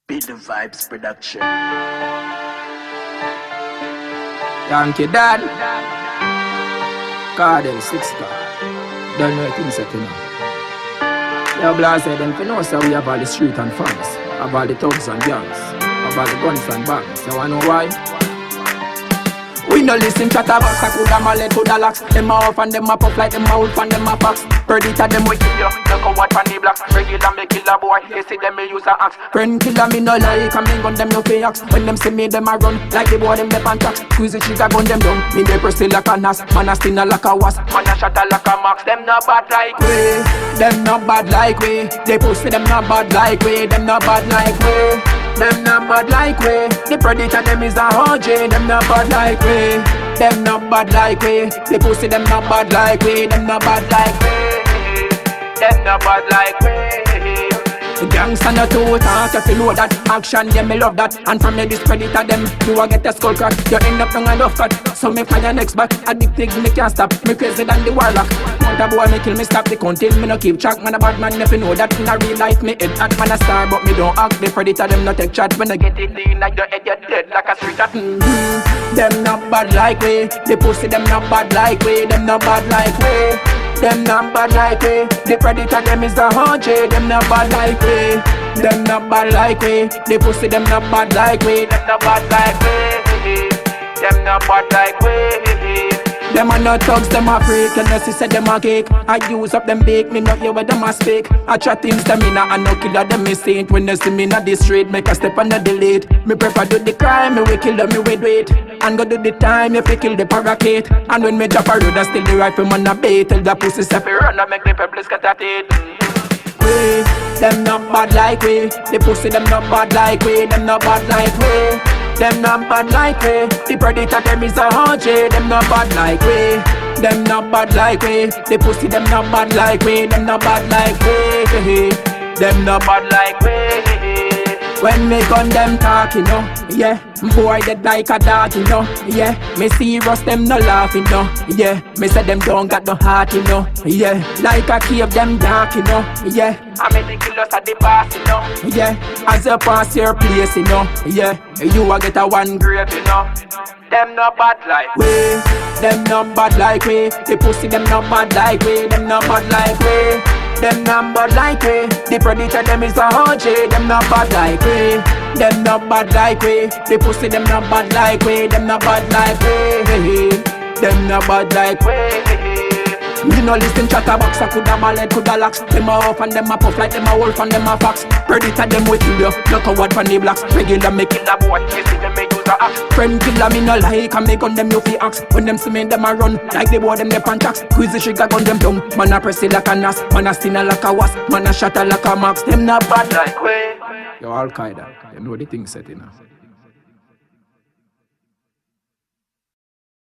Be the Vibes Production. Yankee Dad, Cardell 6 car. Don't know things that you know. Your blast said them for know so we have all the street and fans, have all the thugs and gangs, have all the guns and bangs. You wanna know why? We no listen chatterbox, I coulda mallet, coulda locks. Them a off and them a pop like them a wolf and them a fox. Predator them we kill you, look how what on the blocks. Regular me kill a boy, they see them me use a axe. Friend killer me no like, and me gun them no fake axe. When them see me them a run, like the boy them dey pan tracks. Squeeze the trigger gun them down, me dey press it like a nas. Man a sting a like a wasp, man a shot a like a max. Them not bad like we, them not bad like we. They pussy them not bad like we, them not bad like we. Them not bad like we. The predator them is a OJ. Them not bad like we. Them not bad like we. The pussy them not bad like we. Them not bad like we. Them not bad like we. The gangsta not too hard, you feel know that. Action, them me love that. And from me this predator, them you a get a skull crack. You end up down and off cut. So me fire next back. Addicted, me can't stop. Me crazy than the warlock. Want a boy, me kill me stop the content. Me no keep track. Man a bad man, if you know that. In a real life, me head hot. Man a star, but me don't act. The predator, them not take chat. When I get it in like your head, you're dead like a street rat. Them not bad like we. The pussy, them not bad like we. Them not bad like we. Them not bad like we. The predator them is a OJ. Them not bad like we. Them not bad like we. The pussy them not bad like we. Them not bad like we. Them not bad like we. Them are not thugs, them a freak. And you see them a cake. I use up them bake, me not hear where them a speak. I chat things them in and no killer them me saint. When they see me na the street, make a step on the delete. Me prefer do the crime, me we kill them, me we do it. And go do the time if we kill the parakeet. And when me drop a road, I still the rifle man a bait. Tell the pussy step run and make the pebbles cut at it. We, them not bad like we. The pussy them not bad like we. Them not bad like we. Them not bad like we. The predator them is a OJ. Them not bad like we. Them not bad like we. The pussy them not bad like we. Them not bad like we. Them not bad like we. When me gun them talk, you know, yeah. Boy dead like a dog, you know, yeah. Me serious them no laughing, you know, yeah. Me say them don't got no heart, you know, yeah. Like a cave them dark, you know, yeah. I mean the killers at the boss, you know, yeah. As you pass your place, you know, yeah. You a get a one grave, you know. Them not bad like we. Them not bad like we. The pussy them not bad like we. Them not bad like we. Them not bad like we. The predator them is a OJ. Them not bad like we. Them not bad like we. The pussy them not bad like we. Them not bad like we. Them not bad like we. Me no listen chatterbox, I coulda mallet, coulda locks. Them a off and them a puff like them a wolf and them a fox. Predator them we kill you, look how what from the blocks. Regular me kill a boy, you see them me use a axe. Friend killer me no like, and me gun them you fi axe. When them see me them a run, like the boy them dey pan tracks. Squeeze the trigger gun them down, man a press it like a nas. Man a sting a like a wasp, man a shot a like a max. Them not bad like we. Yo Al Qaeda, you know the thing set in.